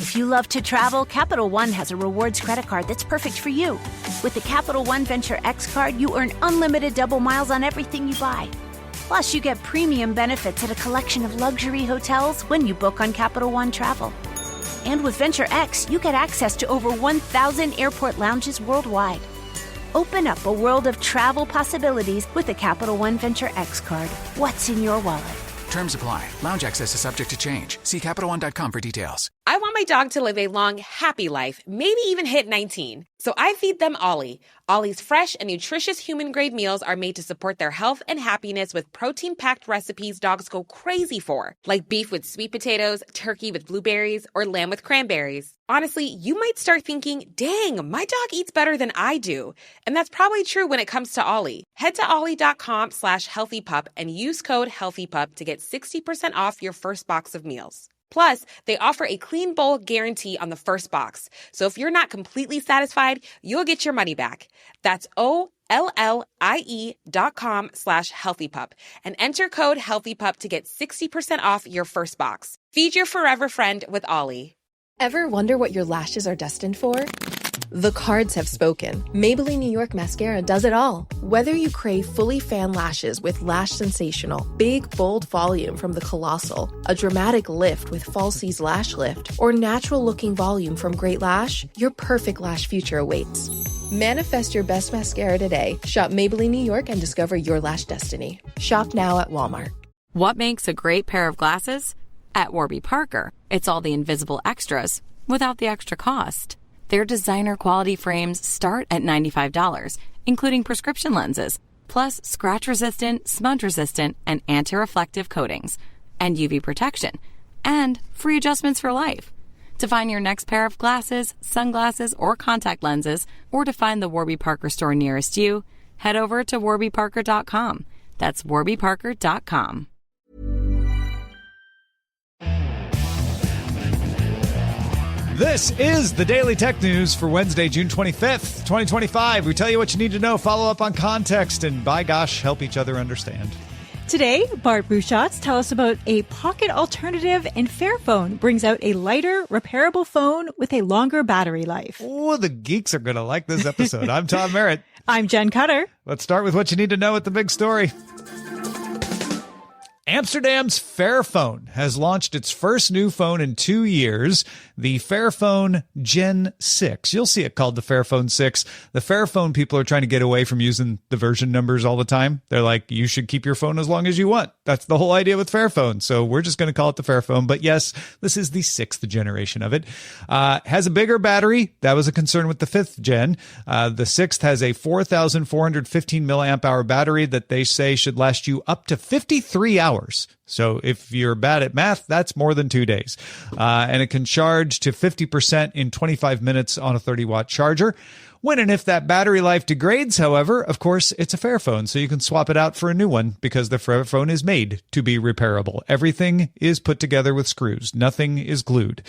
If you love to travel, Capital One has a rewards credit card that's perfect for you. With the Capital One Venture X card, you earn unlimited double miles on everything you buy. Plus, you get premium benefits at a collection of luxury hotels when you book on Capital One Travel. And with Venture X, you get access to over 1,000 airport lounges worldwide. Open up a world of travel possibilities with the Capital One Venture X card. What's in your wallet? Terms apply. Lounge access is subject to change. See CapitalOne.com for details. I want my dog to live a long, happy life, maybe even hit 19. So I feed them Ollie. Ollie's fresh and nutritious human-grade meals are made to support their health and happiness with protein-packed recipes dogs go crazy for, like beef with sweet potatoes, turkey with blueberries, or lamb with cranberries. Honestly, you might start thinking, dang, my dog eats better than I do. And that's probably true when it comes to Ollie. Head to ollie.com/healthypup and use code HEALTHYPUP to get 60% off your first box of meals. Plus, they offer a clean bowl guarantee on the first box. So if you're not completely satisfied, you'll get your money back. That's OLLIE.com/healthypup and enter code HEALTHYPUP to get 60% off your first box. Feed your forever friend with Ollie. Ever wonder what your lashes are destined for? The cards have spoken. Maybelline New York Mascara does it all. Whether you crave fully fan lashes with Lash Sensational, big, bold volume from the Colossal, a dramatic lift with Falsies Lash Lift, or natural-looking volume from Great Lash, your perfect lash future awaits. Manifest your best mascara today. Shop Maybelline New York and discover your lash destiny. Shop now at Walmart. What makes a great pair of glasses? At Warby Parker, it's all the invisible extras without the extra cost. Their designer quality frames start at $95, including prescription lenses, plus scratch-resistant, smudge-resistant, and anti-reflective coatings, and UV protection, and free adjustments for life. To find your next pair of glasses, sunglasses, or contact lenses, or to find the Warby Parker store nearest you, head over to warbyparker.com. That's warbyparker.com. This is the Daily Tech News for Wednesday, June 25th, 2025. We tell you what you need to know, follow up on context, and by gosh, help each other understand. Today, Bart Busschots tell us about a pocket alternative, and Fairphone brings out a lighter, repairable phone with a longer battery life. Oh, the geeks are going to like this episode. I'm Tom Merritt. I'm Jenn Cutter. Let's start with what you need to know at the big story. Amsterdam's Fairphone has launched its first new phone in 2 years, the Fairphone Gen 6. You'll see it called the Fairphone 6. The Fairphone people are trying to get away from using the version numbers all the time. They're like, you should keep your phone as long as you want. That's the whole idea with Fairphone. So we're just going to call it the Fairphone. But yes, this is the 6th generation of it. Has a bigger battery. That was a concern with the 5th gen. The 6th has a 4,415 milliamp hour battery that they say should last you up to 53 hours. So if you're bad at math, that's more than 2 days. And it can charge to 50% in 25 minutes on a 30-watt charger. When and if that battery life degrades, however, of course, it's a Fairphone, so you can swap it out for a new one because the Fairphone is made to be repairable. Everything is put together with screws. Nothing is glued.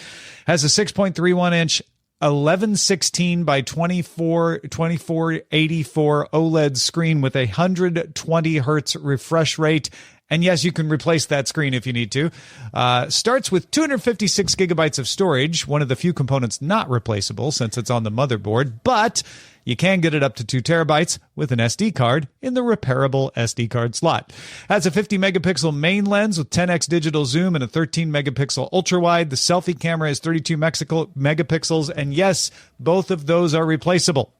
Has a 6.31-inch 1116 by 2484 OLED screen with a 120 hertz refresh rate. And yes, you can replace that screen if you need to. Starts with 256 gigabytes of storage, one of the few components not replaceable since it's on the motherboard, but you can get it up to 2 terabytes with an SD card in the repairable SD card slot. Has a 50 megapixel main lens with 10x digital zoom and a 13 megapixel ultra wide. The selfie camera is 32 megapixels, and yes, both of those are replaceable.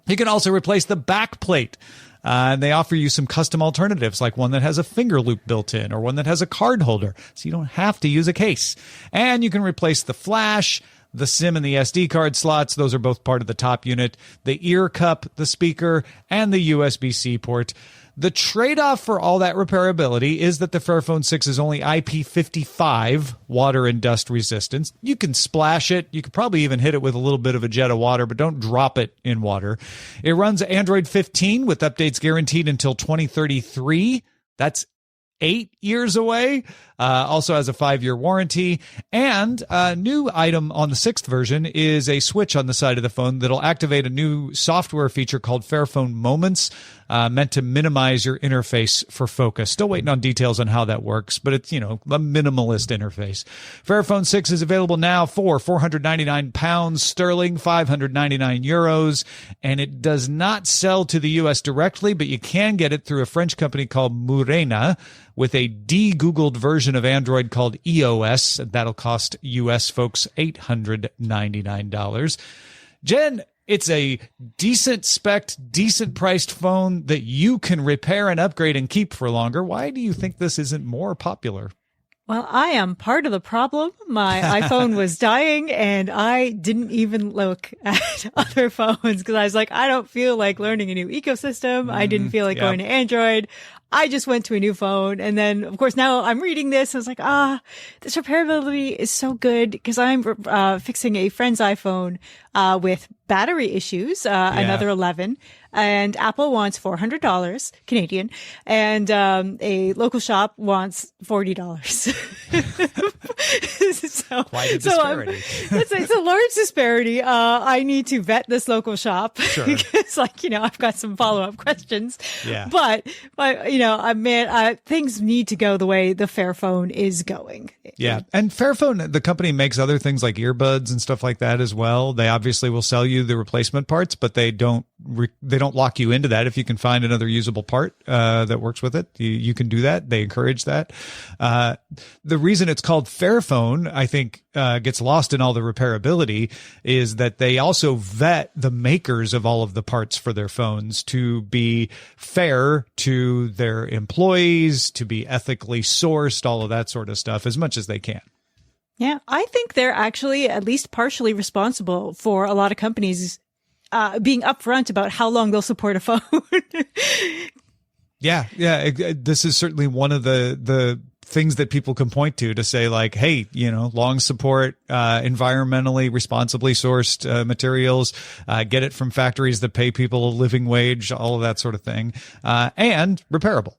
You can also replace the back plate. And they offer you some custom alternatives, like one that has a finger loop built in or one that has a card holder, so you don't have to use a case. And you can replace the flash, the SIM, and the SD card slots. Those are both part of the top unit. The ear cup, the speaker, and the USB-C port. The trade-off for all that repairability is that the Fairphone 6 is only IP55 water and dust resistance. You can splash it. You could probably even hit it with a little bit of a jet of water, but don't drop it in water. It runs Android 15 with updates guaranteed until 2033. That's 8 years away. Also has a 5-year warranty. And a new item on the 6th version is a switch on the side of the phone that'll activate a new software feature called Fairphone Moments, meant to minimize your interface for focus. Still waiting on details on how that works, but it's, a minimalist interface. Fairphone 6 is available now for £499 sterling, 599 euros, and it does not sell to the U.S. directly, but you can get it through a French company called Murena with a de-Googled version of Android called EOS. That'll cost U.S. folks $899. Jen, it's a decent spec, decent priced phone that you can repair and upgrade and keep for longer. Why do you think this isn't more popular? Well, I am part of the problem. My iPhone was dying and I didn't even look at other phones because I was like, I don't feel like learning a new ecosystem. I didn't feel like going to Android. I just went to a new phone. And then, of course, now I'm reading this. I was like, this repairability is so good because I'm fixing a friend's iPhone with battery issues, another 11. And Apple wants $400 Canadian, and a local shop wants $40. So, quite a disparity. It's a large disparity. I need to vet this local shop because, I've got some follow-up questions. Yeah. But things need to go the way the Fairphone is going. Yeah. And Fairphone, the company, makes other things like earbuds and stuff like that as well. They obviously will sell you the replacement parts, but they don't lock you into that. If you can find another usable part that works with it, you can do that. They encourage that. The reason it's called Fairphone, I think, gets lost in all the repairability is that they also vet the makers of all of the parts for their phones to be fair to their employees, to be ethically sourced, all of that sort of stuff, as much as they can. Yeah, I think they're actually at least partially responsible for a lot of companies being upfront about how long they'll support a phone. Yeah. This is certainly one of the things that people can point to say like, hey, long support, environmentally responsibly sourced materials, get it from factories that pay people a living wage, all of that sort of thing, and repairable.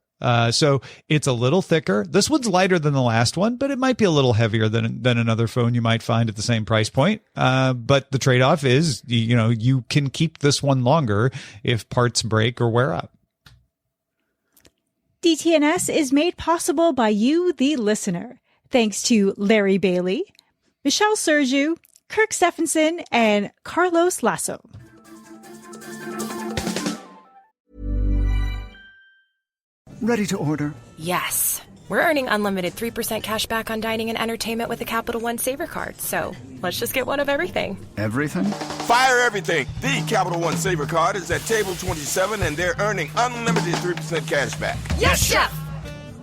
So it's a little thicker. This one's lighter than the last one, but it might be a little heavier than another phone you might find at the same price point. But the trade-off is, you can keep this one longer if parts break or wear out. DTNS is made possible by you, the listener. Thanks to Larry Bailey, Michelle Sergiu, Kirk Stephenson, and Carlos Lasso. Ready to order? Yes. We're earning unlimited 3% cash back on dining and entertainment with a Capital One Saver card. So let's just get one of everything. Everything? Fire everything. The Capital One Saver card is at table 27 and they're earning unlimited 3% cash back. Yes, Chef!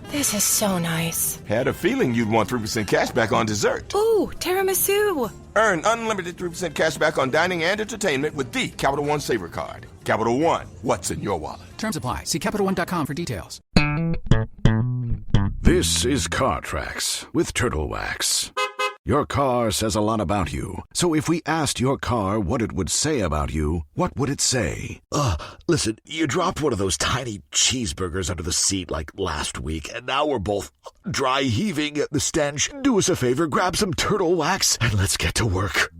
This is so nice. Had a feeling you'd want 3% cash back on dessert. Ooh, tiramisu. Earn unlimited 3% cash back on dining and entertainment with the Capital One Saver card. Capital One, what's in your wallet? Terms apply. See CapitalOne.com for details. This is Car Tracks with Turtle Wax. Your car says a lot about you. So if we asked your car what it would say about you, what would it say? Listen, you dropped one of those tiny cheeseburgers under the seat like last week, and now we're both dry heaving at the stench. Do us a favor, grab some Turtle Wax, and let's get to work.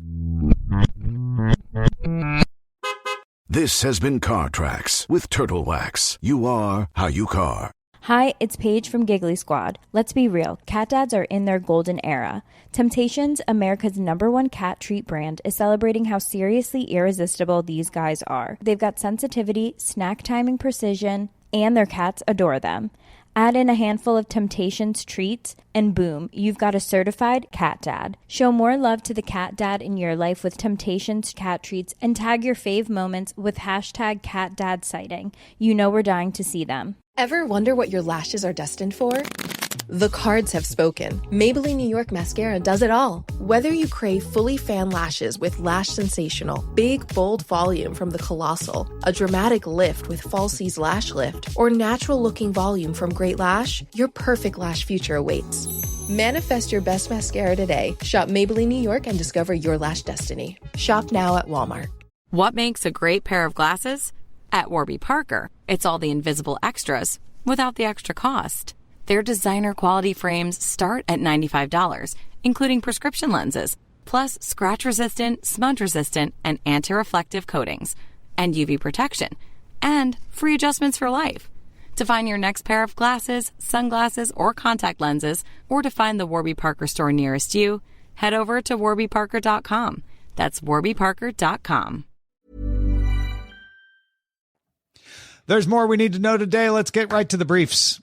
This has been Car Tracks with Turtle Wax. You are how you car. Hi, it's Paige from Giggly Squad. Let's be real, cat dads are in their golden era. Temptations, America's #1 cat treat brand, is celebrating how seriously irresistible these guys are. They've got sensitivity, snack timing precision, and their cats adore them. Add in a handful of Temptations treats, and boom, you've got a certified cat dad. Show more love to the cat dad in your life with Temptations cat treats, and tag your fave moments with #CatDadSighting. You know we're dying to see them. Ever wonder what your lashes are destined for? The cards have spoken. Maybelline New York Mascara does it all. Whether you crave fully fan lashes with Lash Sensational, big, bold volume from the Colossal, a dramatic lift with Falsies Lash Lift, or natural-looking volume from Great Lash, your perfect lash future awaits. Manifest your best mascara today. Shop Maybelline New York and discover your lash destiny. Shop now at Walmart. What makes a great pair of glasses? At Warby Parker, it's all the invisible extras without the extra cost. Their designer quality frames start at $95, including prescription lenses, plus scratch-resistant, smudge-resistant, and anti-reflective coatings, and UV protection, and free adjustments for life. To find your next pair of glasses, sunglasses, or contact lenses, or to find the Warby Parker store nearest you, head over to warbyparker.com. That's warbyparker.com. There's more we need to know today. Let's get right to the briefs.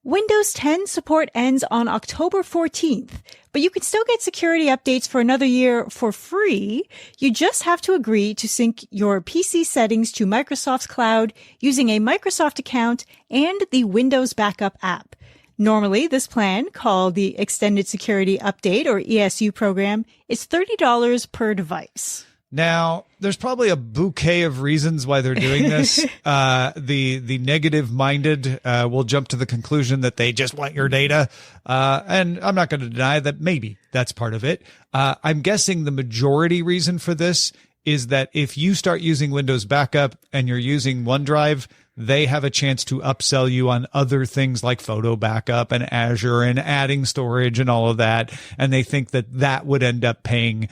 Windows 10 support ends on October 14th, but you can still get security updates for another year for free. You just have to agree to sync your PC settings to Microsoft's cloud using a Microsoft account and the Windows Backup app. Normally, this plan, called the Extended Security Update or ESU program, is $30 per device. Now, there's probably a bouquet of reasons why they're doing this. The negative-minded will jump to the conclusion that they just want your data. And I'm not going to deny that maybe that's part of it. I'm guessing the majority reason for this is that if you start using Windows Backup and you're using OneDrive, they have a chance to upsell you on other things like photo backup and Azure and adding storage and all of that. And they think that that would end up paying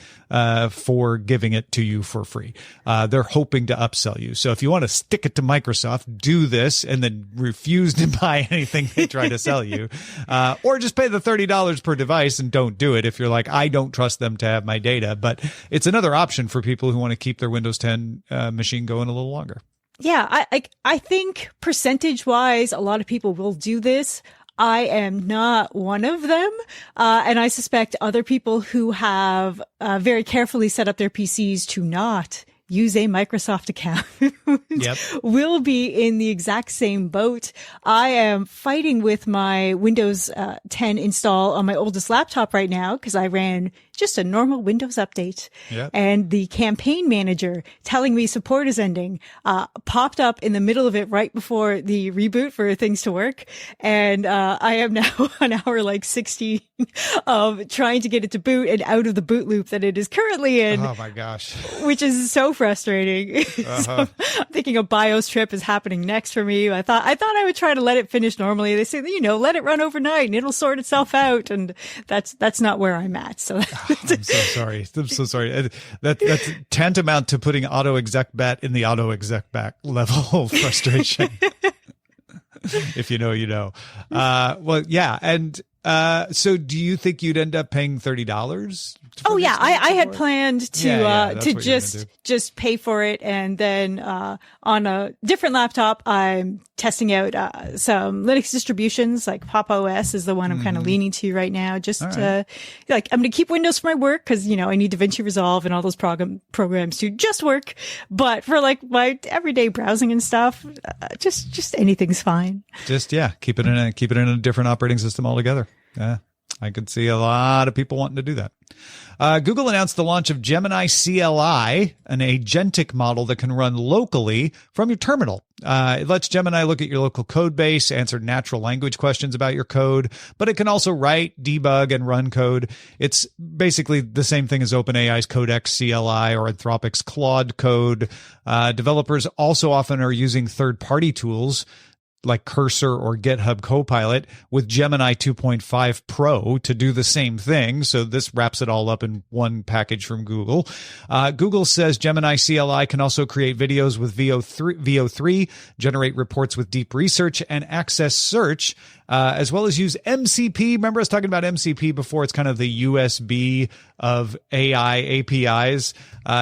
for giving it to you for free. They're hoping to upsell you. So if you want to stick it to Microsoft, do this and then refuse to buy anything they try to sell you. Or just pay the $30 per device and don't do it if you're like, I don't trust them to have my data. But it's another option for people who want to keep their Windows 10 machine going a little longer. Yeah, I think percentage-wise, a lot of people will do this. I am not one of them. And I suspect other people who have very carefully set up their PCs to not use a Microsoft account will be in the exact same boat. I am fighting with my Windows 10 install on my oldest laptop right now because I ran just a normal Windows update. Yep. And the campaign manager telling me support is ending popped up in the middle of it right before the reboot for things to work. And I am now on hour like 60 of trying to get it to boot and out of the boot loop that it is currently in. Oh my gosh. Which is so frustrating. So I'm thinking a BIOS trip is happening next for me. I thought I would try to let it finish normally. They say, let it run overnight and it'll sort itself out. And that's not where I'm at. So I'm so sorry. I'm so sorry. That's tantamount to putting auto exec bat in the auto exec back level of frustration. If you know, you know. Well, yeah. And so do you think you'd end up paying $30? Oh yeah, I had planned to just pay for it, and then on a different laptop, I'm testing out some Linux distributions. Like Pop! OS is the one I'm kind of leaning to right now. Just I'm going to keep Windows for my work because I need DaVinci Resolve and all those programs to just work. But for like my everyday browsing and stuff, just anything's fine. Just keep it in a different operating system altogether. Yeah, I could see a lot of people wanting to do that. Google announced the launch of Gemini CLI, an agentic model that can run locally from your terminal. It lets Gemini look at your local code base, answer natural language questions about your code, but it can also write, debug, and run code. It's basically the same thing as OpenAI's Codex CLI or Anthropic's Claude Code. Developers also often are using third-party tools like Cursor or GitHub Copilot with Gemini 2.5 Pro to do the same thing. So this wraps it all up in one package from Google. Google says Gemini CLI can also create videos with VO3, generate reports with deep research, and access search, as well as use MCP. Remember I was talking about MCP before? It's kind of the USB of AI APIs.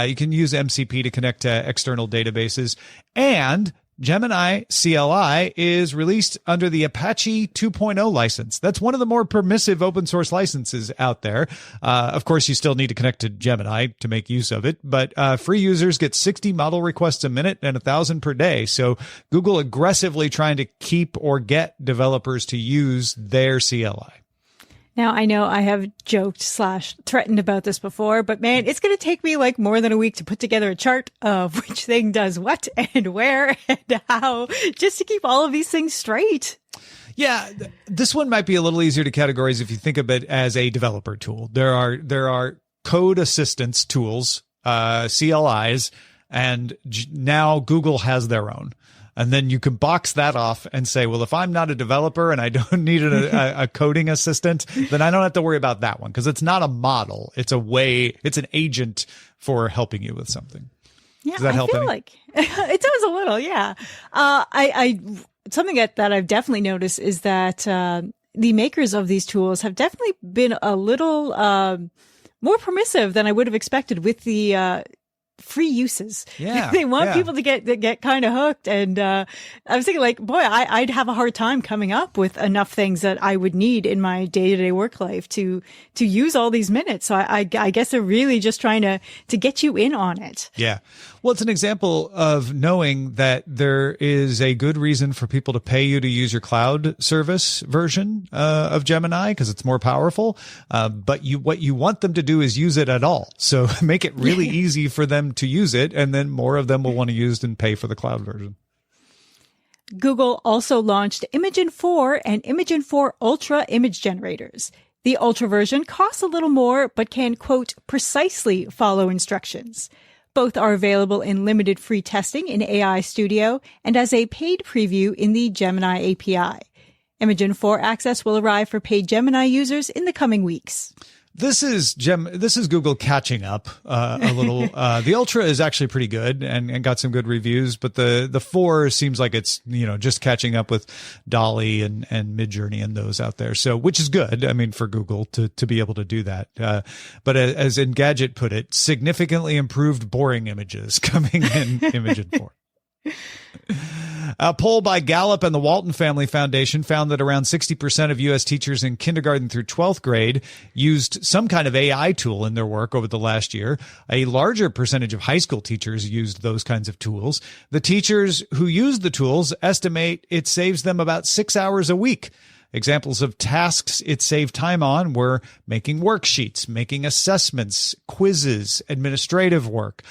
You can use MCP to connect to external databases. And Gemini CLI is released under the Apache 2.0 license. That's one of the more permissive open source licenses out there. Of course, you still need to connect to Gemini to make use of it, but free users get 60 model requests a minute and 1,000 per day. So Google aggressively trying to keep or get developers to use their CLI. Now, I know I have joked / threatened about this before, but man, it's going to take me like more than a week to put together a chart of which thing does what and where and how, just to keep all of these things straight. Yeah, this one might be a little easier to categorize if you think of it as a developer tool. There are code assistance tools, CLIs, and now Google has their own. And then you can box that off and say, well, if I'm not a developer and I don't need a coding assistant, then I don't have to worry about that one, because it's not a model. It's it's an agent for helping you with something. Yeah, Does that help? I feel like it does a little. Yeah. Something that I've definitely noticed is that the makers of these tools have definitely been a little more permissive than I would have expected with the free uses. Yeah. They want people to get kind of hooked. And I was thinking, like, boy, I'd have a hard time coming up with enough things that I would need in my day-to-day work life to use all these minutes. So I guess they're really just trying to get you in on it. Yeah. Well, it's an example of knowing that there is a good reason for people to pay you to use your cloud service version of Gemini, because it's more powerful. But what you want them to do is use it at all. So make it really easy for them to use it, and then more of them will want to use it and pay for the cloud version. Google also launched Imagen 4 and Imagen 4 Ultra image generators. The Ultra version costs a little more, but can, quote, precisely follow instructions. Both are available in limited free testing in AI Studio and as a paid preview in the Gemini API. Imagen 4 access will arrive for paid Gemini users in the coming weeks. This is Google catching up a little. The Ultra is actually pretty good and got some good reviews, but the 4 seems like it's, just catching up with Dolly and Midjourney and those out there. So, which is good. I mean, for Google to be able to do that. But as Engadget put it, significantly improved boring images coming in Imagen 4. A poll by Gallup and the Walton Family Foundation found that around 60% of U.S. teachers in kindergarten through 12th grade used some kind of AI tool in their work over the last year. A larger percentage of high school teachers used those kinds of tools. The teachers who use the tools estimate it saves them about 6 hours a week. Examples of tasks it saved time on were making worksheets, making assessments, quizzes, administrative work.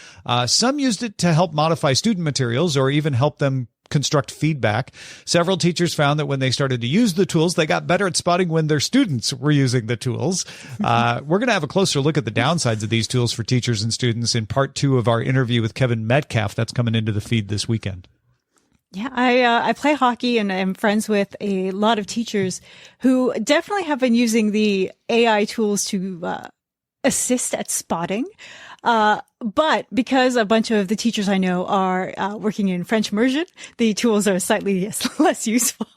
Some used it to help modify student materials or even help them construct feedback. Several teachers found that when they started to use the tools, they got better at spotting when their students were using the tools. We're going to have a closer look at the downsides of these tools for teachers and students in part 2 of our interview with Kevin Metcalf. That's coming into the feed this weekend. Yeah, I play hockey and I'm friends with a lot of teachers who definitely have been using the AI tools to assist at spotting. But because a bunch of the teachers I know are working in French immersion, the tools are slightly less useful.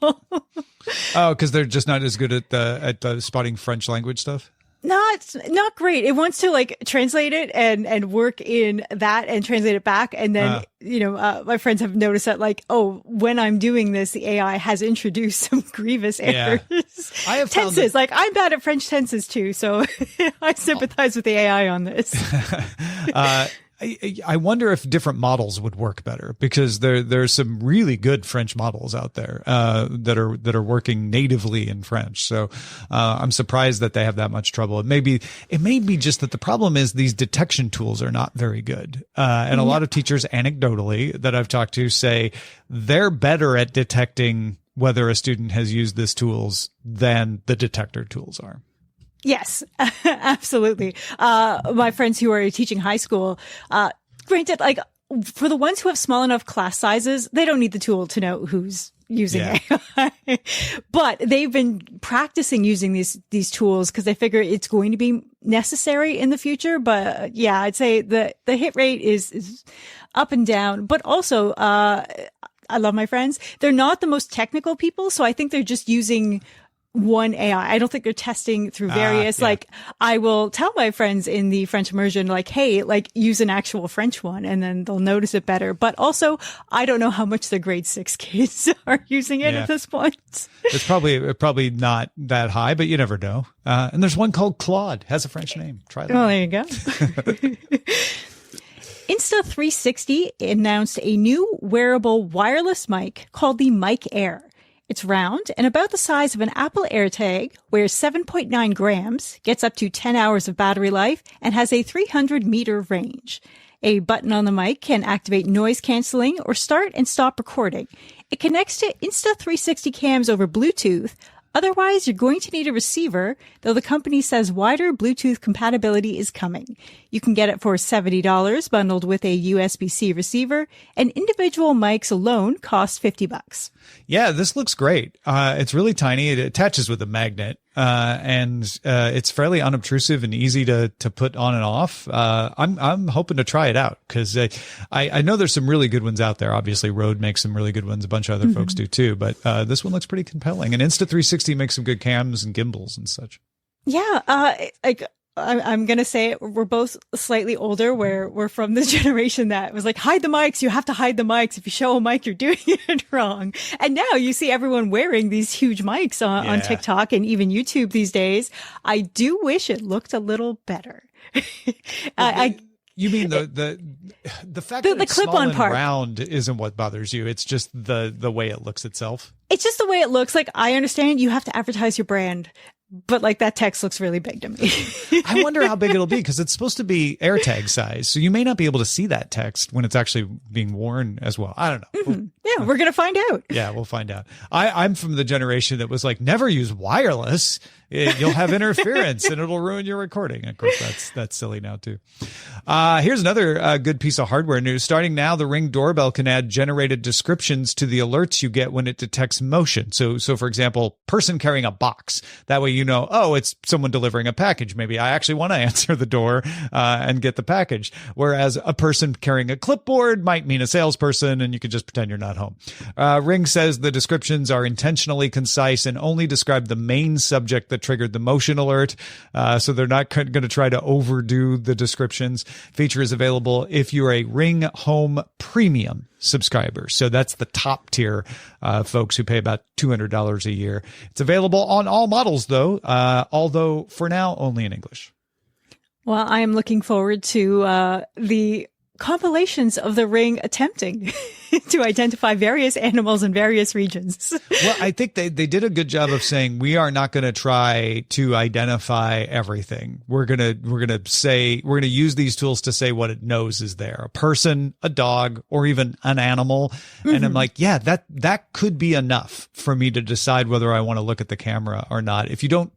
Oh, because they're just not as good at the spotting French language stuff? Not great. It wants to translate it and work in that and translate it back. And then, my friends have noticed that when I'm doing this, the AI has introduced some grievous errors. I have tenses. I'm bad at French tenses too. So I sympathize with the AI on this. I wonder if different models would work better, because there's some really good French models out there that are working natively in French. So I'm surprised that they have that much trouble. It may be just that the problem is these detection tools are not very good. And a lot of teachers, anecdotally, that I've talked to say they're better at detecting whether a student has used these tools than the detector tools are. Yes, absolutely. My friends who are teaching high school, granted, for the ones who have small enough class sizes, they don't need the tool to know who's using AI. But they've been practicing using these tools because they figure it's going to be necessary in the future. But I'd say the hit rate is up and down. But also, I love my friends. They're not the most technical people, so I think they're just using one AI. I don't think they're testing through various, I will tell my friends in the French immersion, hey, use an actual French one, and then they'll notice it better. But also, I don't know how much the grade 6 kids are using it at this point. It's probably not that high, but you never know. And there's one called Claude, has a French name. Try that. Oh, there you go. Insta360 announced a new wearable wireless mic called the Mic Air. It's round and about the size of an Apple AirTag, weighs 7.9 grams, gets up to 10 hours of battery life, and has a 300-meter range. A button on the mic can activate noise canceling or start and stop recording. It connects to Insta360 cams over Bluetooth, Otherwise, you're going to need a receiver, though the company says wider Bluetooth compatibility is coming. You can get it for $70 bundled with a USB-C receiver, and individual mics alone cost $50. Yeah, this looks great. It's really tiny. It attaches with a magnet, and it's fairly unobtrusive and easy to put on and off. I'm hoping to try it out because I know there's some really good ones out there. Obviously, Rode makes some really good ones. A bunch of other folks do too, but this one looks pretty compelling. And Insta360 makes some good cams and gimbals and such. Yeah, I'm going to say it, we're both slightly older where we're from the generation that was like, hide the mics. You have to hide the mics. If you show a mic, you're doing it wrong. And now you see everyone wearing these huge mics on TikTok and even YouTube these days. I do wish it looked a little better. You mean the fact that it's small and part. round isn't what bothers you. It's just the way it looks itself. It's just the way it looks. Like, I understand you have to advertise your brand, but like that text looks really big to me. I wonder how big it'll be because it's supposed to be AirTag size. So you may not be able to see that text when it's actually being worn as well. I don't know. Mm-hmm. Yeah, we're going to find out. Yeah, we'll find out. I'm from the generation that was like, never use wireless. You'll have interference and it'll ruin your recording. Of course, that's silly now too. Here's another good piece of hardware news. Starting now, the Ring doorbell can add generated descriptions to the alerts you get when it detects motion. So for example, person carrying a box. That way you know, oh, it's someone delivering a package. Maybe I actually want to answer the door and get the package. Whereas a person carrying a clipboard might mean a salesperson, and you can just pretend you're not home. Ring says the descriptions are intentionally concise and only describe the main subject that triggered the motion alert. So they're not going to try to overdo the descriptions. Feature is available if you're a Ring Home Premium subscriber. So that's the top tier folks who pay about $200 a year. It's available on all models, though, although for now only in English. Well, I am looking forward to the compilations of the Ring attempting to identify various animals in various regions. Well, I think they did a good job of saying we are not going to try to identify everything. We're going to use these tools to say what it knows is there. A person, a dog, or even an animal. Mm-hmm. And I'm like, yeah, that could be enough for me to decide whether I want to look at the camera or not. If you don't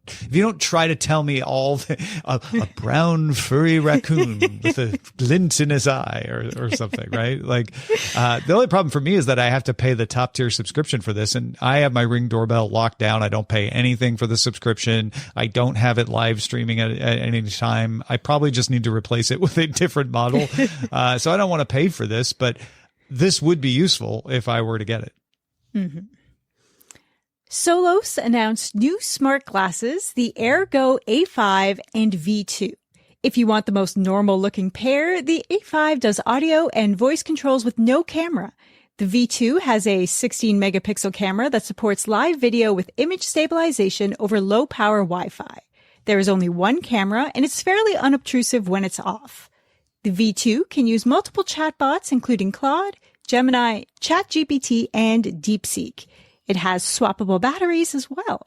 try to tell me all a brown furry raccoon with a glint in his eye or something, right? Like, the only problem for me is that I have to pay the top tier subscription for this, and I have my Ring doorbell locked down. I don't pay anything for the subscription. I don't have it live streaming at any time. I probably just need to replace it with a different model. So I don't want to pay for this, but this would be useful if I were to get it. Mm-hmm. Solos announced new smart glasses, the AirGo A5 and V2. If you want the most normal looking pair, the A5 does audio and voice controls with no camera. The V2 has a 16 megapixel camera that supports live video with image stabilization over low power Wi-Fi. There is only one camera and it's fairly unobtrusive when it's off. The V2 can use multiple chatbots, including Claude, Gemini, ChatGPT, and DeepSeek. It has swappable batteries as well.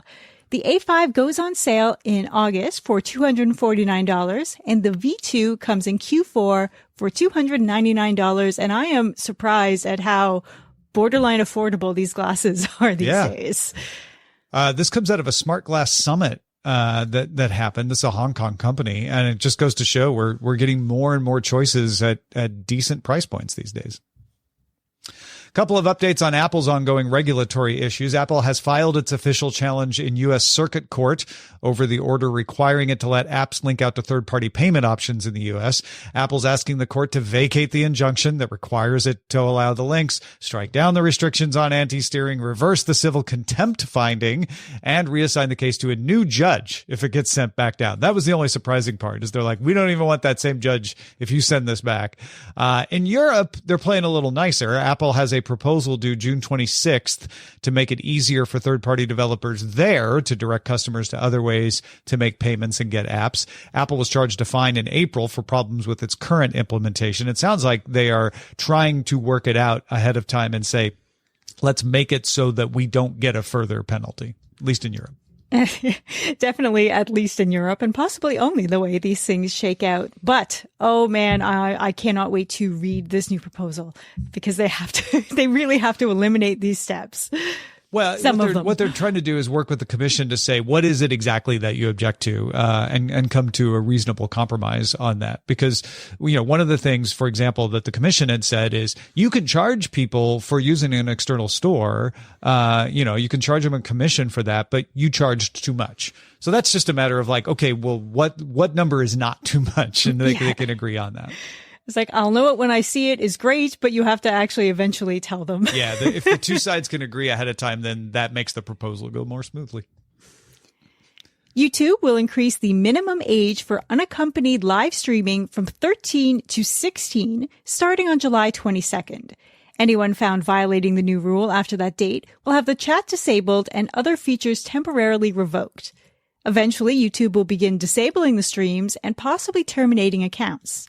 The A5 goes on sale in August for $249, and the V2 comes in Q4 for $299. And I am surprised at how borderline affordable these glasses are these days. This comes out of a Smart Glass Summit that happened. This is a Hong Kong company, and it just goes to show we're getting more and more choices at decent price points these days. Couple of updates on Apple's ongoing regulatory issues. Apple has filed its official challenge in U.S. Circuit Court over the order requiring it to let apps link out to third-party payment options in the U.S. Apple's asking the court to vacate the injunction that requires it to allow the links, strike down the restrictions on anti-steering, reverse the civil contempt finding, and reassign the case to a new judge if it gets sent back down. That was the only surprising part, is they're like, we don't even want that same judge if you send this back. In Europe, they're playing a little nicer. Apple has a proposal due June 26th to make it easier for third-party developers there to direct customers to other ways to make payments and get apps. Apple was charged a fine in April for problems with its current implementation. It sounds like they are trying to work it out ahead of time and say, let's make it so that we don't get a further penalty, at least in Europe. Definitely, at least in Europe, and possibly only the way these things shake out. But, oh man, I cannot wait to read this new proposal because they really have to eliminate these steps. Well, what they're trying to do is work with the commission to say, what is it exactly that you object to, and come to a reasonable compromise on that. Because, one of the things, for example, that the commission had said is you can charge people for using an external store. You can charge them a commission for that, but you charged too much. So that's just a matter of like, okay, well, what number is not too much? And they can agree on that. It's like, I'll know it when I see it is great, but you have to actually eventually tell them. Yeah, if the two sides can agree ahead of time, then that makes the proposal go more smoothly. YouTube will increase the minimum age for unaccompanied live streaming from 13 to 16, starting on July 22nd. Anyone found violating the new rule after that date will have the chat disabled and other features temporarily revoked. Eventually, YouTube will begin disabling the streams and possibly terminating accounts.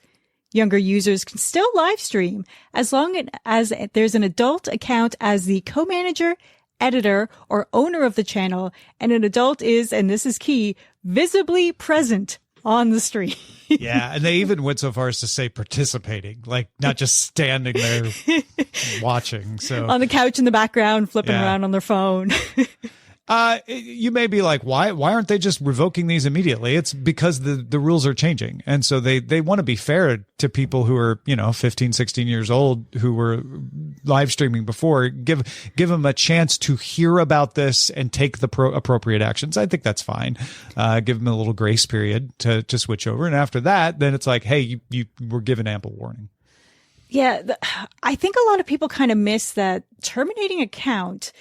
Younger users can still live stream as long as there's an adult account as the co-manager, editor, or owner of the channel, and an adult is, and this is key, visibly present on the stream. Yeah, and they even went so far as to say participating, like not just standing there watching. So on the couch in the background, flipping around on their phone. You may be like, why aren't they just revoking these immediately? It's because the rules are changing. And so they want to be fair to people who are, 15, 16 years old who were live streaming before, give them a chance to hear about this and take the appropriate actions. I think that's fine. Give them a little grace period to switch over. And after that, then it's like, hey, you were given ample warning. Yeah. I think a lot of people kind of miss that terminating account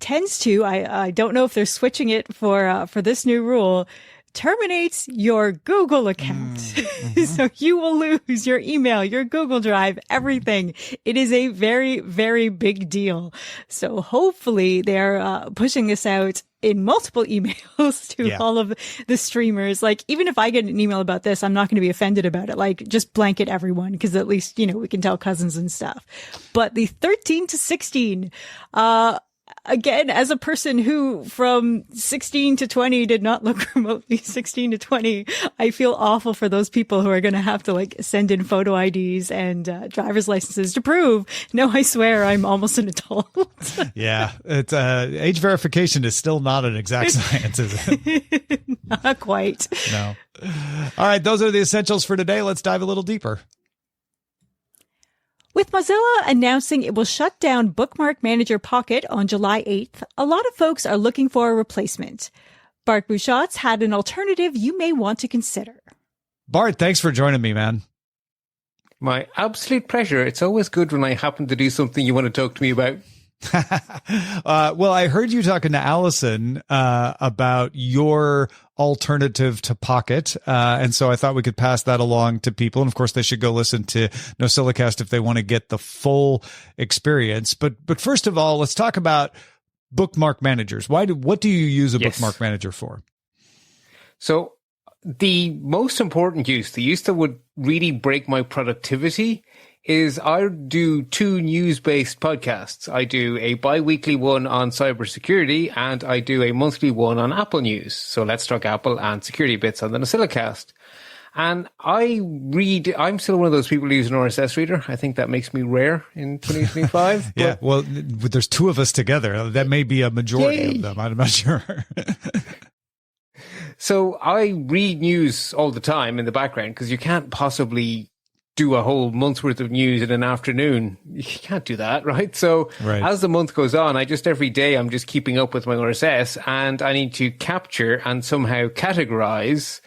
tends to, I don't know if they're switching it for this new rule, terminates your Google account. So you will lose your email, your Google Drive, everything. It is a very, very big deal. So hopefully they're pushing this out in multiple emails to all of the streamers. Like, even if I get an email about this, I'm not going to be offended about it. Like, just blanket everyone, because at least, we can tell cousins and stuff. But the 13 to 16, again, as a person who from 16 to 20 did not look remotely 16 to 20, I feel awful for those people who are going to have to send in photo IDs and driver's licenses to prove, no, I swear I'm almost an adult. Yeah. It's age verification is still not an exact science, is it? Not quite. No. All right. Those are the essentials for today. Let's dive a little deeper. With Mozilla announcing it will shut down Bookmark Manager Pocket on July 8th, a lot of folks are looking for a replacement. Bart Busschots had an alternative you may want to consider. Bart, thanks for joining me, man. My absolute pleasure. It's always good when I happen to do something you want to talk to me about. Well, I heard you talking to Allison about your alternative to Pocket, and so I thought we could pass that along to people. And of course, they should go listen to NosillaCast if they want to get the full experience. But first of all, let's talk about bookmark managers. What do you use a bookmark manager for? So the most important use, the use that would really break my productivity, is I do 2 news-based podcasts. I do a bi-weekly one on cybersecurity, and I do a monthly one on Apple news. So Let's Talk Apple and security bits on the NosillaCast. And I'm still one of those people who use an RSS reader. I think that makes me rare in 2025. Yeah, well, there's 2 of us together. That may be a majority of them. I'm not sure. So I read news all the time in the background, because you can't possibly do a whole month's worth of news in an afternoon. You can't do that, right? So as the month goes on, every day I'm just keeping up with my RSS, and I need to capture and somehow categorize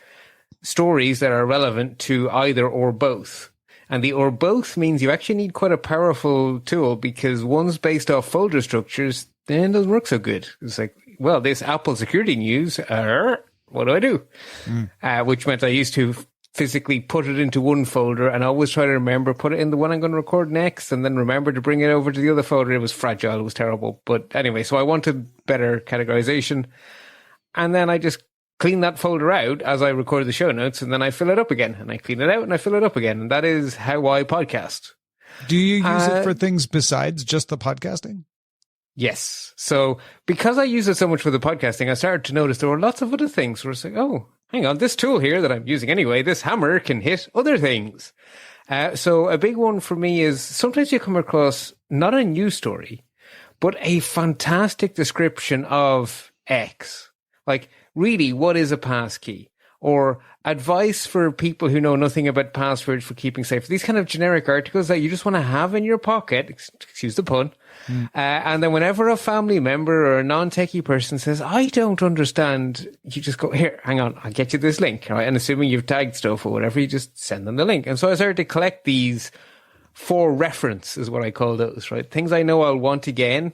stories that are relevant to either or both. And the or both means you actually need quite a powerful tool, because one's based off folder structures, then doesn't work so good. It's like, well, this Apple security news, what do I do? Which meant I used to physically put it into one folder and always try to remember, put it in the one I'm going to record next, and then remember to bring it over to the other folder. It was fragile. It was terrible. But anyway, so I wanted better categorization. And then I just clean that folder out as I record the show notes, and then I fill it up again, and I clean it out and I fill it up again. And that is how I podcast. Do you use it for things besides just the podcasting? Yes. So because I use it so much for the podcasting, I started to notice there were lots of other things where it's like, oh, hang on, this tool here that I'm using anyway, this hammer can hit other things. So a big one for me is sometimes you come across not a news story, but a fantastic description of X. Like, really, what is a passkey? Or advice for people who know nothing about passwords for keeping safe. These kind of generic articles that you just want to have in your pocket, excuse the pun. And then whenever a family member or a non-techie person says, I don't understand, you just go, here, hang on, I'll get you this link. Right? And assuming you've tagged stuff or whatever, you just send them the link. And so I started to collect these for reference, is what I call those, right? Things I know I'll want again.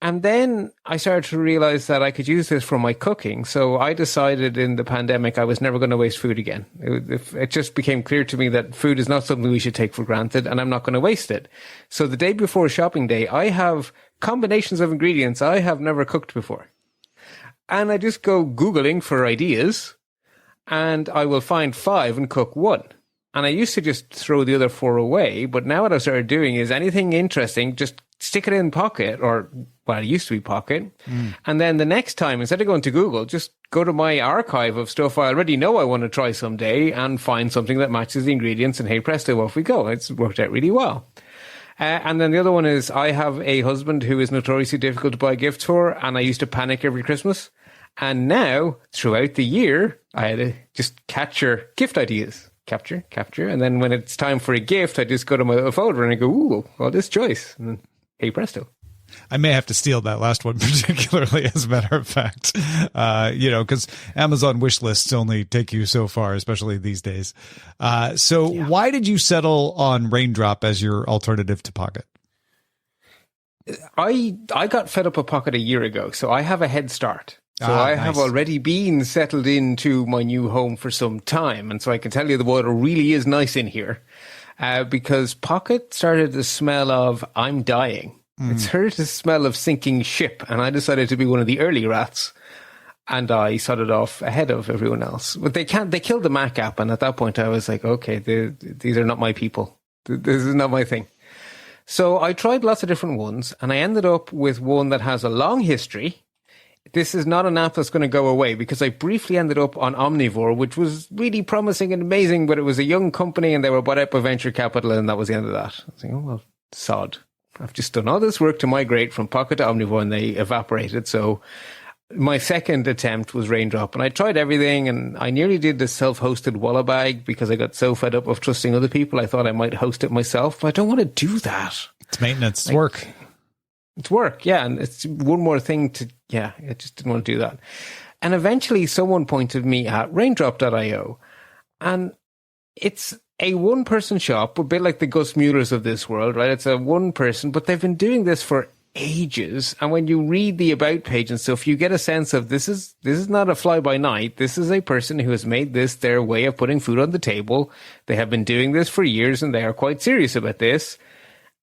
And then I started to realize that I could use this for my cooking. So I decided in the pandemic I was never going to waste food again. It just became clear to me that food is not something we should take for granted, and I'm not going to waste it. So the day before shopping day, I have combinations of ingredients I have never cooked before. And I just go Googling for ideas, and I will find 5 and cook 1. And I used to just throw the other 4 away, but now what I've started doing is anything interesting, just stick it in Pocket, or well, it used to be Pocket. And then the next time, instead of going to Google, just go to my archive of stuff I already know I want to try someday and find something that matches the ingredients, and hey presto, off we go. It's worked out really well. And then the other one is I have a husband who is notoriously difficult to buy gifts for, and I used to panic every Christmas. And now, throughout the year, I had to just capture gift ideas. Capture. And then when it's time for a gift, I just go to my folder and I go, ooh, well, this choice. And then, hey, presto. I may have to steal that last one particularly, as a matter of fact, because Amazon wish lists only take you so far, especially these days. Why did you settle on Raindrop as your alternative to Pocket? I got fed up with Pocket a year ago, so I have a head start. So I have already been settled into my new home for some time. And so I can tell you the water really is nice in here because Pocket started to smell of I'm dying. It started to smell of sinking ship. And I decided to be one of the early rats. And I started off ahead of everyone else. But they killed the Mac app. And at that point I was like, okay, these are not my people. This is not my thing. So I tried lots of different ones. And I ended up with one that has a long history. This is not an app that's going to go away because I briefly ended up on Omnivore, which was really promising and amazing, but it was a young company and they were bought out by venture capital, and that was the end of that. I was like, oh, well, sod. I've just done all this work to migrate from Pocket to Omnivore and they evaporated. So my second attempt was Raindrop, and I tried everything, and I nearly did the self-hosted Wallabag because I got so fed up of trusting other people. I thought I might host it myself, but I don't want to do that. It's maintenance. It's work. It's work, yeah. And it's one more thing I just didn't want to do that. And eventually someone pointed me at raindrop.io. And it's a one-person shop, a bit like the Gus Muellers of this world, right? It's a one person, but they've been doing this for ages. And when you read the about page and stuff, you get a sense of this is not a fly-by-night. This is a person who has made this their way of putting food on the table. They have been doing this for years, and they are quite serious about this.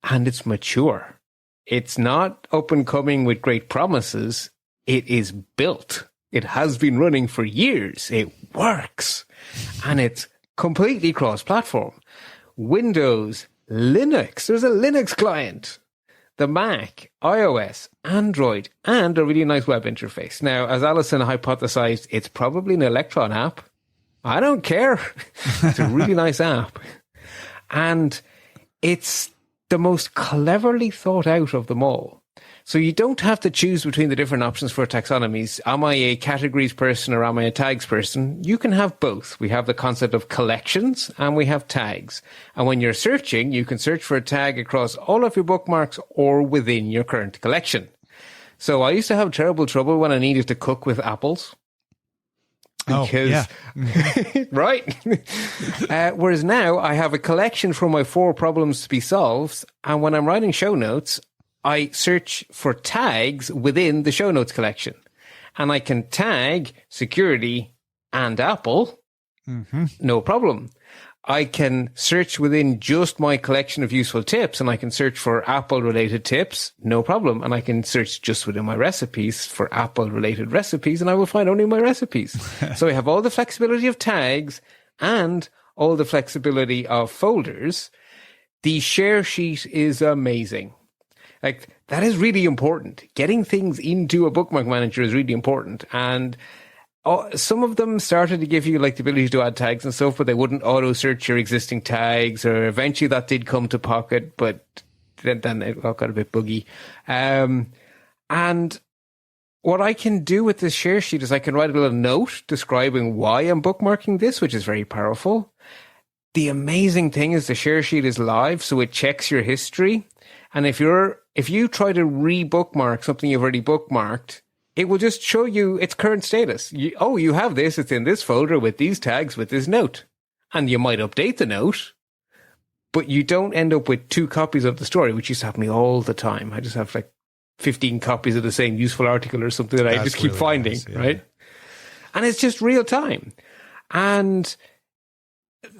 And it's mature. It's not up and coming with great promises. It is built. It has been running for years. It works. And it's completely cross-platform. Windows, Linux. There's a Linux client. The Mac, iOS, Android, and a really nice web interface. Now, as Alison hypothesized, it's probably an Electron app. I don't care. It's a really nice app. And it's the most cleverly thought out of them all. So you don't have to choose between the different options for taxonomies. Am I a categories person or am I a tags person? You can have both. We have the concept of collections and we have tags. And when you're searching, you can search for a tag across all of your bookmarks or within your current collection. So I used to have terrible trouble when I needed to cook with apples. Because, right. Whereas now I have a collection for my 4 problems to be solved. And when I'm writing show notes, I search for tags within the show notes collection. And I can tag security and Apple. No problem. I can search within just my collection of useful tips, and I can search for Apple-related tips, no problem. And I can search just within my recipes for Apple-related recipes, and I will find only my recipes. So I have all the flexibility of tags and all the flexibility of folders. The share sheet is amazing. Like, that is really important. Getting things into a bookmark manager is really important. And some of them started to give you like the ability to add tags and stuff, but they wouldn't auto search your existing tags, or eventually that did come to Pocket, but then it got a bit buggy. And what I can do with this share sheet is I can write a little note describing why I'm bookmarking this, which is very powerful. The amazing thing is the share sheet is live, so it checks your history. And if you try to re-bookmark something you've already bookmarked, it will just show you its current status. You have this, it's in this folder with these tags, with this note. And you might update the note, but you don't end up with 2 copies of the story, which used to happen to me all the time. I just have 15 copies of the same useful article or something that I just keep really finding, nice, yeah. Right? And it's just real time. And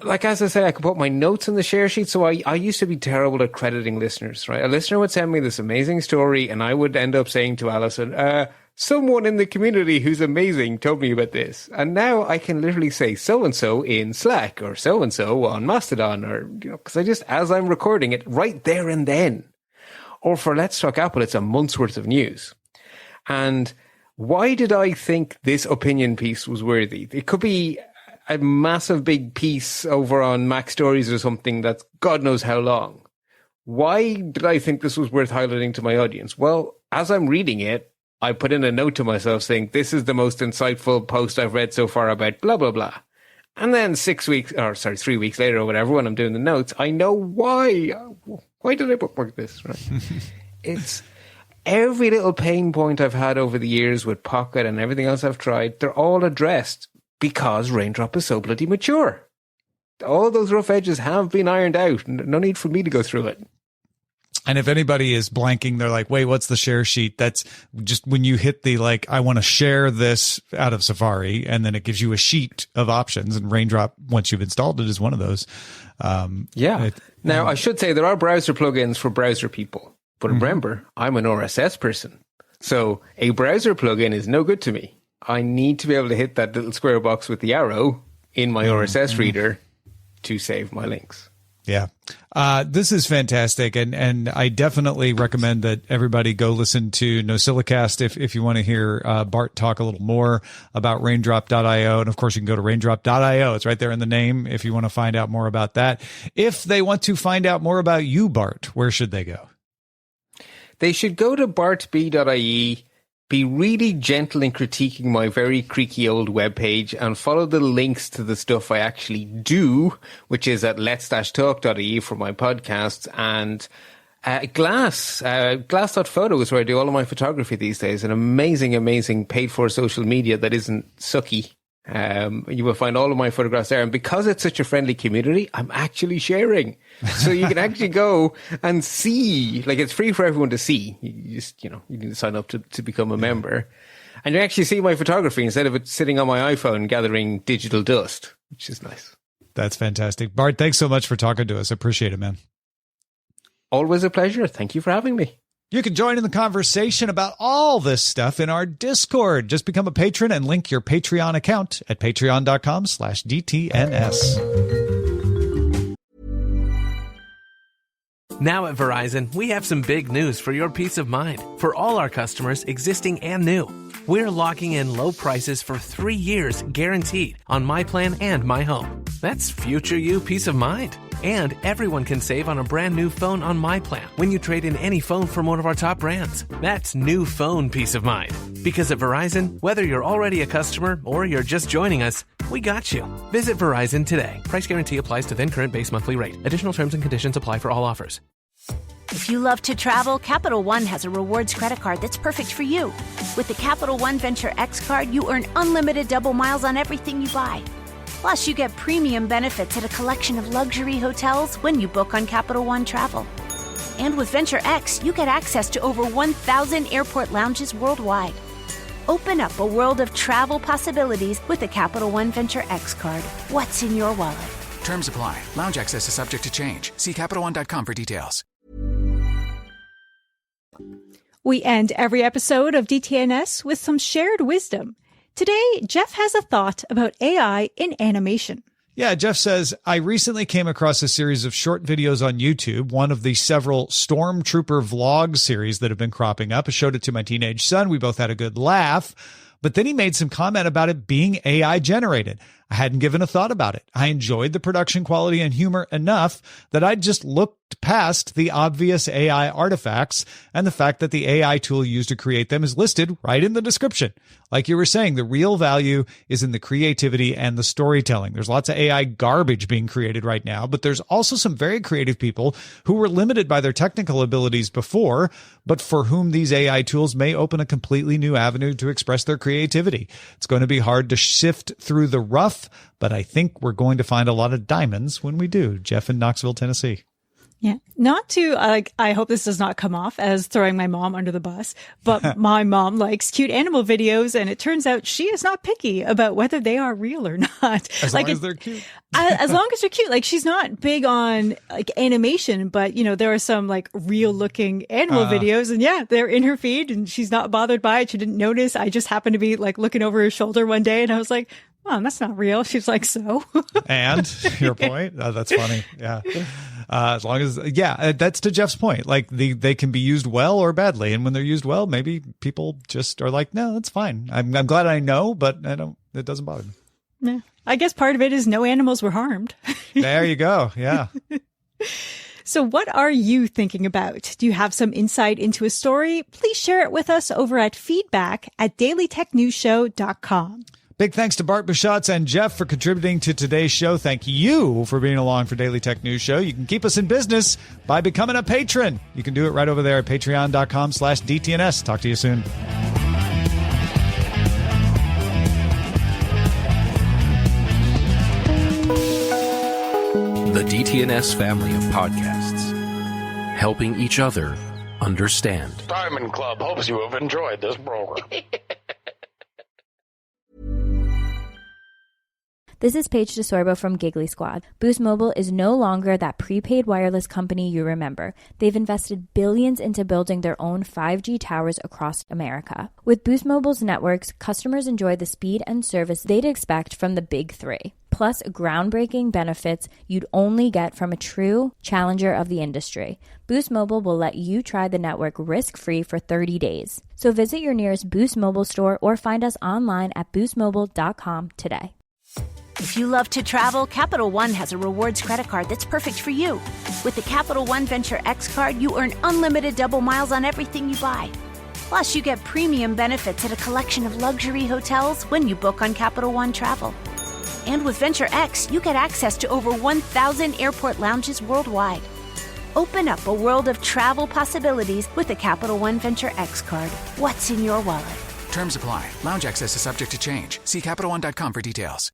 as I say, I can put my notes in the share sheet. So I used to be terrible at crediting listeners, right? A listener would send me this amazing story and I would end up saying to Alison, someone in the community who's amazing told me about this. And now I can literally say so-and-so in Slack or so-and-so on Mastodon or, because as I'm recording it right there and then. Or for Let's Talk Apple, it's a month's worth of news. And why did I think this opinion piece was worthy? It could be a massive big piece over on Mac Stories or something that's God knows how long. Why did I think this was worth highlighting to my audience? Well, as I'm reading it, I put in a note to myself saying, this is the most insightful post I've read so far about blah, blah, blah. And then 3 weeks later or whatever, when I'm doing the notes, I know why. Why did I bookmark this? Right? It's every little pain point I've had over the years with Pocket and everything else I've tried. They're all addressed because Raindrop is so bloody mature. All those rough edges have been ironed out. No need for me to go through it. And if anybody is blanking, they're like, wait, what's the share sheet? That's just when you hit the, I want to share this out of Safari, and then it gives you a sheet of options, and Raindrop, once you've installed it, is one of those. Now, I should say there are browser plugins for browser people, but remember, I'm an RSS person. So a browser plugin is no good to me. I need to be able to hit that little square box with the arrow in my RSS reader to save my links. Yeah. This is fantastic. And I definitely recommend that everybody go listen to NosillaCast if you want to hear Bart talk a little more about raindrop.io. And of course, you can go to raindrop.io. It's right there in the name if you want to find out more about that. If they want to find out more about you, Bart, where should they go? They should go to bartb.ie. Be really gentle in critiquing my very creaky old webpage and follow the links to the stuff I actually do, which is at lets-talk.ie for my podcasts, and Glass.photo is where I do all of my photography these days, an amazing paid-for social media that isn't sucky. You will find all of my photographs there. And because it's such a friendly community, I'm actually sharing. So you can actually go and see, it's free for everyone to see. You just, you need to sign up to become a member. And you actually see my photography instead of it sitting on my iPhone gathering digital dust, which is nice. That's fantastic. Bart, thanks so much for talking to us. I appreciate it, man. Always a pleasure. Thank you for having me. You can join in the conversation about all this stuff in our Discord. Just become a patron and link your Patreon account at patreon.com/DTNS. Now at Verizon, we have some big news for your peace of mind. For all our customers, existing and new, we're locking in low prices for 3 years guaranteed on My Plan and My Home. That's future you peace of mind. And everyone can save on a brand new phone on My Plan when you trade in any phone from one of our top brands. That's new phone peace of mind. Because at Verizon, whether you're already a customer or you're just joining us, we got you. Visit Verizon today. Price guarantee applies to then current base monthly rate. Additional terms and conditions apply for all offers. If you love to travel, Capital One has a rewards credit card that's perfect for you. With the Capital One Venture X card, you earn unlimited double miles on everything you buy. Plus, you get premium benefits at a collection of luxury hotels when you book on Capital One Travel. And with Venture X, you get access to over 1,000 airport lounges worldwide. Open up a world of travel possibilities with the Capital One Venture X card. What's in your wallet? Terms apply. Lounge access is subject to change. See CapitalOne.com for details. We end every episode of DTNS with some shared wisdom. Today, Jeff has a thought about AI in animation. Yeah, Jeff says, I recently came across a series of short videos on YouTube, one of the several Stormtrooper vlog series that have been cropping up. I showed it to my teenage son. We both had a good laugh. But then he made some comment about it being AI generated. I hadn't given a thought about it. I enjoyed the production quality and humor enough that I'd just looked past the obvious AI artifacts and the fact that the AI tool used to create them is listed right in the description. Like you were saying, the real value is in the creativity and the storytelling. There's lots of AI garbage being created right now, but there's also some very creative people who were limited by their technical abilities before, but for whom these AI tools may open a completely new avenue to express their creativity. It's going to be hard to sift through the rough, but I think we're going to find a lot of diamonds when we do. Jeff in Knoxville, Tennessee. Yeah. Not to, I hope this does not come off as throwing my mom under the bus, but my mom likes cute animal videos, and it turns out she is not picky about whether they are real or not. As long as they're cute. As long as they're cute. Like, she's not big on like animation, but there are some like real looking animal videos, and yeah, they're in her feed and she's not bothered by it. She didn't notice. I just happened to be like looking over her shoulder one day and I was like, oh, that's not real. She's like, so. And your point? That's funny. Yeah. As long as, that's to Jeff's point. Like they can be used well or badly. And when they're used well, maybe people just are like, no, that's fine. I'm glad I know, but it doesn't bother me. Yeah. I guess part of it is no animals were harmed. There you go. Yeah. So what are you thinking about? Do you have some insight into a story? Please share it with us over at feedback@dailytechnewsshow.com. Big thanks to Bart Busschots and Jeff for contributing to today's show. Thank you for being along for Daily Tech News Show. You can keep us in business by becoming a patron. You can do it right over there at patreon.com/DTNS. Talk to you soon. The DTNS family of podcasts, helping each other understand. Diamond Club hopes you have enjoyed this program. This is Paige DeSorbo from Giggly Squad. Boost Mobile is no longer that prepaid wireless company you remember. They've invested billions into building their own 5G towers across America. With Boost Mobile's networks, customers enjoy the speed and service they'd expect from the big three. Plus, groundbreaking benefits you'd only get from a true challenger of the industry. Boost Mobile will let you try the network risk-free for 30 days. So visit your nearest Boost Mobile store or find us online at boostmobile.com today. If you love to travel, Capital One has a rewards credit card that's perfect for you. With the Capital One Venture X card, you earn unlimited double miles on everything you buy. Plus, you get premium benefits at a collection of luxury hotels when you book on Capital One Travel. And with Venture X, you get access to over 1,000 airport lounges worldwide. Open up a world of travel possibilities with the Capital One Venture X card. What's in your wallet? Terms apply. Lounge access is subject to change. See CapitalOne.com for details.